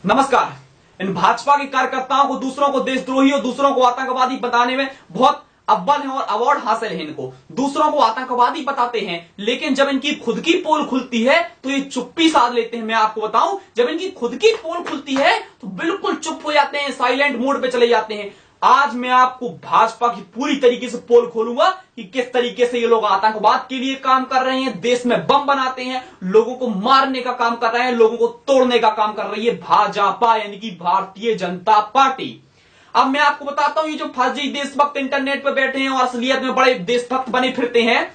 नमस्कार। इन भाजपा के कार्यकर्ताओं को दूसरों को देशद्रोही और दूसरों को आतंकवादी बताने में बहुत अव्वल है और अवार्ड हासिल है इनको। दूसरों को आतंकवादी बताते हैं, लेकिन जब इनकी खुद की पोल खुलती है तो ये चुप्पी साध लेते हैं। मैं आपको बताऊं, जब इनकी खुद की पोल खुलती है तो बिल्कुल चुप हो जाते हैं, साइलेंट मोड पे चले जाते हैं। आज मैं आपको भाजपा की पूरी तरीके से पोल खोलूंगा कि किस तरीके से ये लोग आतंकवाद के लिए काम कर रहे हैं, देश में बम बनाते हैं, लोगों को मारने का काम कर रहे हैं, लोगों को तोड़ने का काम कर रही है भाजपा, यानी कि भारतीय जनता पार्टी। अब मैं आपको बताता हूं, ये जो फर्जी देशभक्त इंटरनेट पे बैठे हैं और असलियत में बड़े देशभक्त बने फिरते हैं,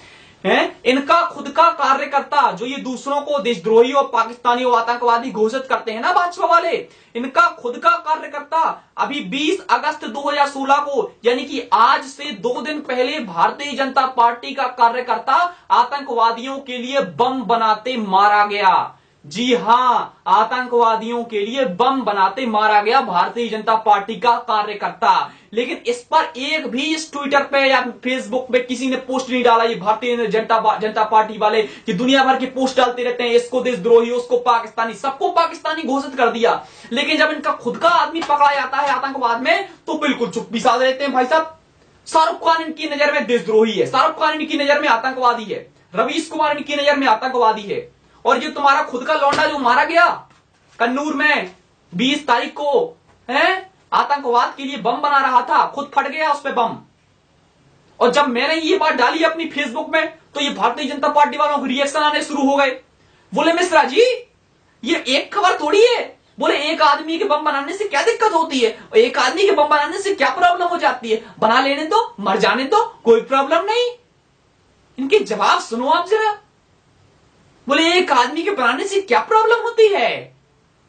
इनका खुद का कार्यकर्ता जो ये दूसरों को देशद्रोही और पाकिस्तानी और आतंकवादी घोषित करते हैं ना भाजपा वाले, इनका खुद का कार्यकर्ता अभी 20 अगस्त 2016 को, यानी कि आज से 2 दिन पहले, भारतीय जनता पार्टी का कार्यकर्ता आतंकवादियों के लिए बम बनाते मारा गया। जी हां, आतंकवादियों के लिए बम बनाते मारा गया भारतीय जनता पार्टी का कार्यकर्ता। लेकिन इस पर एक भी इस ट्विटर पे या फेसबुक पे किसी ने पोस्ट नहीं डाला। ये भारतीय जनता पार्टी वाले कि दुनिया भर के पोस्ट डालते रहते हैं, इसको देशद्रोही, उसको पाकिस्तानी, सबको पाकिस्तानी घोषित कर दिया। लेकिन जब इनका खुद का आदमी पकड़ा जाता है आतंकवाद में तो बिल्कुल चुप्पी साध लेते हैं। भाई साहब, शाहरुख खान इनकी नजर में देशद्रोही है, शाहरुख खान इनकी नजर में आतंकवादी है, रवीश कुमार इनकी नजर में आतंकवादी है, और ये तुम्हारा खुद का लौंडा जो मारा गया कन्नूर में 20 तारीख को, है आतंकवाद के लिए बम बना रहा था, खुद फट गया उस पे बम। और जब मैंने ये बात डाली अपनी फेसबुक में तो ये भारतीय जनता पार्टी वालों के रिएक्शन आने शुरू हो गए। बोले मिश्रा जी, ये एक खबर थोड़ी है, बोले एक आदमी के बम बनाने से क्या दिक्कत होती है, एक आदमी के बम बनाने से क्या प्रॉब्लम हो जाती है, बना लेने दो, मर जाने दो, कोई प्रॉब्लम नहीं। इनके जवाब सुनो आप जरा। बोले एक आदमी के बनाने से क्या प्रॉब्लम होती है,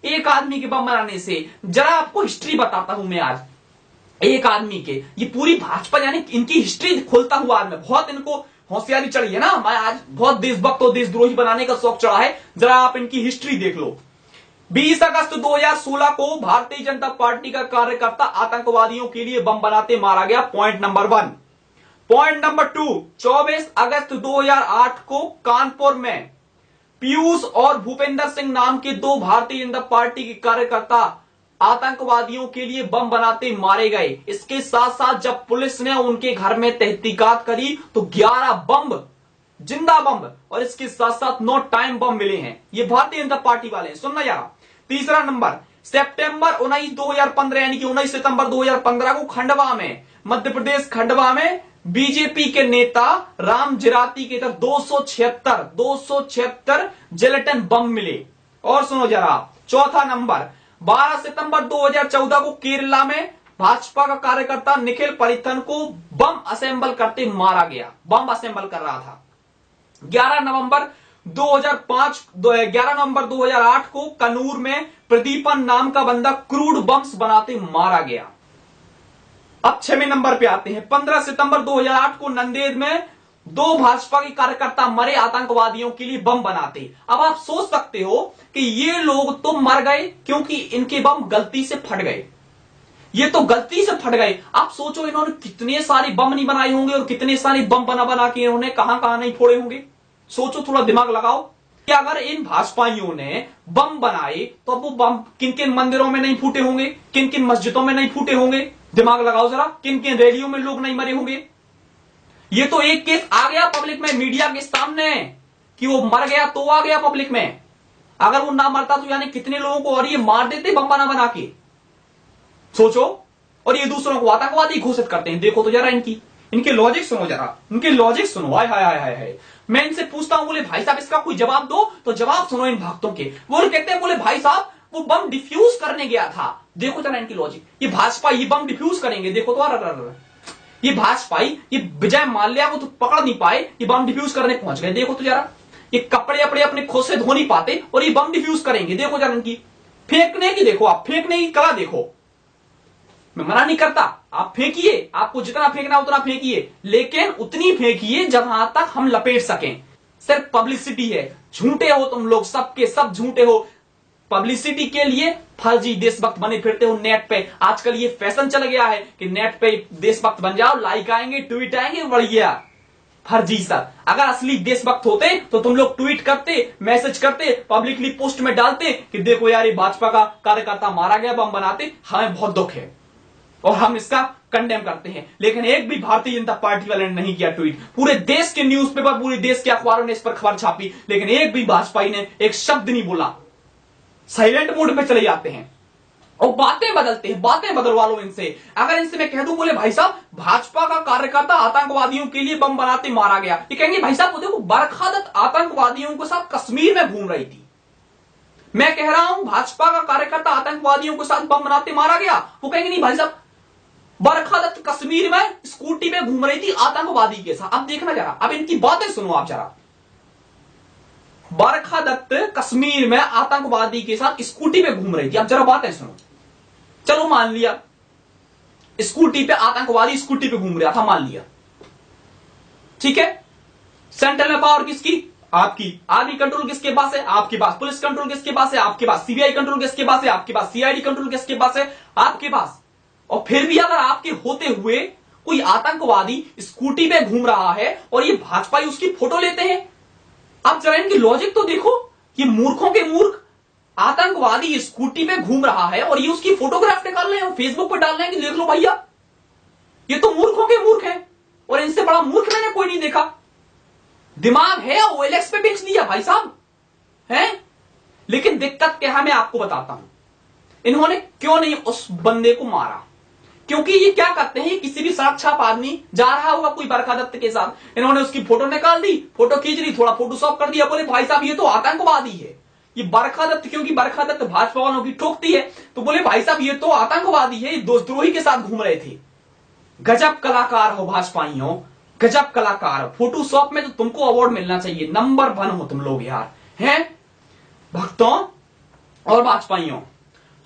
एक आदमी के बम बनाने से। जरा आपको हिस्ट्री बताता हूं मैं आज एक आदमी के, ये पूरी भाजपा यानी इनकी हिस्ट्री खोलता हुआ आज मैं, बहुत इनको होशियारी चढ़ी है ना, मैं आज बहुत देशभक्त और देशद्रोही बनाने का शौक चढ़ा है। जरा आप इनकी हिस्ट्री देख लो। 20 अगस्त 2016 को भारतीय जनता पार्टी का कार्यकर्ता आतंकवादियों के लिए बम बनाते मारा गया, पॉइंट नंबर 1। पॉइंट नंबर 2, 24 अगस्त 2008 को कानपुर में पीयूष और भूपेंद्र सिंह नाम के 2 भारतीय जनता पार्टी के कार्यकर्ता आतंकवादियों के लिए बम बनाते मारे गए। इसके साथ साथ जब पुलिस ने उनके घर में तहकीकात करी तो 11 बम, जिंदा बम, और इसके साथ साथ 9 टाइम बम मिले हैं। ये भारतीय जनता पार्टी वाले हैं, सुनना यार। तीसरा नंबर, सितंबर 19 2015, यानी कि 19 सितंबर 2015 को खंडवा में, मध्य प्रदेश खंडवा में बीजेपी के नेता राम जिराती के तरफ 276 जिलेटिन बम मिले। और सुनो जरा, चौथा नंबर, 12 सितंबर 2014 को केरला में भाजपा का कार्यकर्ता निखिल परिथन को बम असेंबल करते मारा गया, बम असेंबल कर रहा था। 11 नवंबर 2008 को कन्नूर में प्रदीपन नाम का बंदा क्रूड बम्स बनाते मारा गया। अब 6वें नंबर पे आते हैं। 15 सितंबर 2008 को नंदेड़ में 2 भाजपा के कार्यकर्ता मरे आतंकवादियों के लिए बम बनाते। अब आप सोच सकते हो कि ये लोग तो मर गए क्योंकि इनके बम गलती से फट गए, ये तो गलती से फट गए। आप सोचो इन्होंने कितने सारे बम नहीं बनाए होंगे और कितने सारे बम बना के इन्होंने कहां कहां नहीं फोड़े होंगे। सोचो, थोड़ा दिमाग लगाओ कि अगर इन भाजपाइयों ने बम बनाए तो अब वो बम किन किन मंदिरों में नहीं फूटे होंगे, किन किन मस्जिदों में नहीं फूटे होंगे। दिमाग लगाओ जरा, किन किन रैलियों में लोग नहीं मरे होंगे। ये तो एक केस आ गया पब्लिक में, मीडिया के सामने, कि वो मर गया तो आ गया पब्लिक में। अगर वो ना मरता तो यानी कितने लोगों को और ये मार देते बम बना के। सोचो, और ये दूसरों को आतंकवादी घोषित करते हैं। देखो तो जरा इनके लॉजिक सुनो जरा, इनके लॉजिक सुनो। हाय हाय हाय हाय। मैं इनसे पूछता हूं, बोले भाई साहब इसका कोई जवाब दो, तो जवाब सुनो इन भक्तों के। वो कहते हैं, बोले भाई साहब वो बम डिफ्यूज करने गया था। देखो जरा इनकी लॉजिक, ये भाजपा ये बम डिफ्यूज करेंगे। देखो तो ये भाजपाई, ये विजय माल्या को तो पकड़ नहीं पाए, ये बम डिफ्यूज करने पहुंच गए। देखो तो जरा, ये कपड़े अपने अपने खुद से धो नहीं पाते और ये बम डिफ्यूज करेंगे। देखो जरा इनकी फेंकने की, देखो आप फेंकने की कला देखो। मैं मना नहीं करता, आप फेंकिए, आपको जितना फेंकना उतना फेंकिए, लेकिन उतनी फेंकिए जहां तक हम लपेट सकें। सिर्फ पब्लिसिटी है, झूठे हो तुम लोग, सबके सब झूठे हो। पब्लिसिटी के लिए फर्जी देशभक्त बने फिरते हो नेट पे। आजकल ये फैशन चल गया है कि नेट पे देशभक्त बन जाओ, लाइक आएंगे, ट्वीट आएंगे, बढ़ गया। फर्जी सर। अगर असली देशभक्त होते तो तुम लोग ट्वीट करते, मैसेज करते, पब्लिकली पोस्ट में डालते कि देखो यार ये भाजपा का कार्यकर्ता मारा गया, बम बनाते, हमें बहुत दुख है और हम इसका कंडेम करते हैं। लेकिन एक भी भारतीय जनता पार्टी वाले ने नहीं किया ट्वीट। पूरे देश के न्यूज़पेपर, पूरे देश के अखबारों ने इस पर खबर छापी, लेकिन एक भी भाजपाई ने एक शब्द नहीं बोला। साइलेंट मोड पे चले जाते हैं और बातें बदलते हैं। बातें बदलवा लो इनसे। अगर इनसे मैं कह दूं, बोले भाई साहब भाजपा का कार्यकर्ता आतंकवादियों के लिए बम बनाते मारा गया, ये कहेंगे भाई साहब देखो बरखा दत्त आतंकवादियों के साथ कश्मीर में घूम रही थी। मैं कह रहा हूं भाजपा का कार्यकर्ता आतंकवादियों के साथ बम बनाते मारा गया, वो कहेंगे नहीं भाई साहब बरखा दत्त कश्मीर में स्कूटी पे घूम रही थी आतंकवादी के साथ। अब देखना जरा, अब इनकी बातें सुनो आप जरा। बरखा दत्त कश्मीर में आतंकवादी के साथ स्कूटी पे घूम रही थी। अब जरा बातें सुनो। चलो मान लिया स्कूटी पे आतंकवादी स्कूटी पे घूम रहा था, मान लिया, ठीक है। सेंट्रल में पावर किसकी? आपकी। आर्मी कंट्रोल किसके पास है? आपके पास। पुलिस कंट्रोल किसके पास है? आपके पास। सीबीआई कंट्रोल किसके पास है? आपके पास। सीआईडी कंट्रोल किसके पास है? आपके पास। और फिर भी अगर आपके होते हुए कोई आतंकवादी स्कूटी पे घूम रहा है और ये भाजपाई उसकी फोटो लेते हैं, आप जरा इनकी लॉजिक तो देखो। ये मूर्खों के मूर्ख, आतंकवादी स्कूटी पे घूम रहा है और ये उसकी फोटोग्राफ निकाल रहे हैं और फेसबुक पर डाल रहे हैं कि देख लो भैया, ये तो मूर्खों के मूर्ख हैं और इनसे बड़ा मूर्ख मैंने कोई नहीं देखा। दिमाग है, ओएलएक्स पे बेच दिया भाई साहब हैं। लेकिन दिक्कत क्या है मैं आपको बताता हूं, इन्होंने क्यों नहीं उस बंदे को मारा। क्योंकि ये क्या करते हैं, किसी भी सड़क छाप आदमी जा रहा होगा कोई बरखा दत्त के साथ, इन्होंने उसकी फोटो निकाल दी, फोटो खींच ली, थोड़ा फोटोशॉप कर दिया, बोले भाई साहब ये तो आतंकवादी है, ये बरखा दत्त, क्योंकि बरखा दत्त भाजपा वालों की ठोकती है, तो बोले भाई साहब ये तो आतंकवादी है, ये देशद्रोही के साथ घूम रहे थे। गजब कलाकार हो भाजपाइयों, गजब कलाकार हो। फोटोशॉप में तो तुमको अवार्ड मिलना चाहिए, नंबर 1 हो तुम लोग यार हैं। भक्तों और भाजपाइयों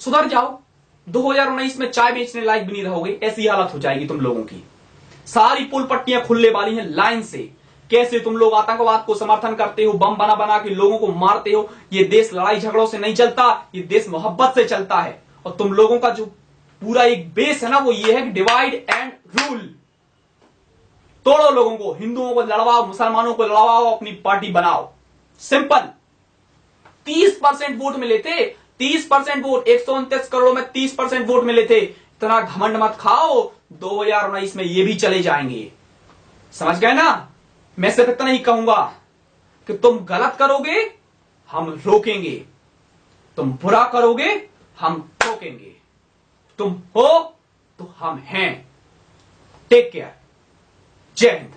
सुधर जाओ। 2019 में चाय बेचने लायक भी नहीं रहोगे, ऐसी हालत हो जाएगी तुम लोगों की। सारी पुल पट्टियां खुलने वाली हैं लाइन से। कैसे तुम लोग आतंकवाद को समर्थन करते हो, बम बना बना के लोगों को मारते हो। ये देश लड़ाई झगड़ों से नहीं चलता, ये देश मोहब्बत से चलता है। और तुम लोगों का जो पूरा एक बेस है ना, वो ये है कि डिवाइड एंड रूल। तोड़ो लोगों को, हिंदुओं को लड़वाओ, मुसलमानों को लड़वाओ, अपनी पार्टी बनाओ, सिंपल। 30% वोट मिले थे, 30% वोट, 129 करोड़ में 30% वोट मिले थे। इतना घमंड मत खाओ, 2019 में ये भी चले जाएंगे, समझ गए ना। मैं सिर्फ इतना ही कहूंगा कि तुम गलत करोगे हम रोकेंगे, तुम बुरा करोगे हम ठोकेंगे, तुम हो तो हम हैं। टेक केयर, जय हिंद।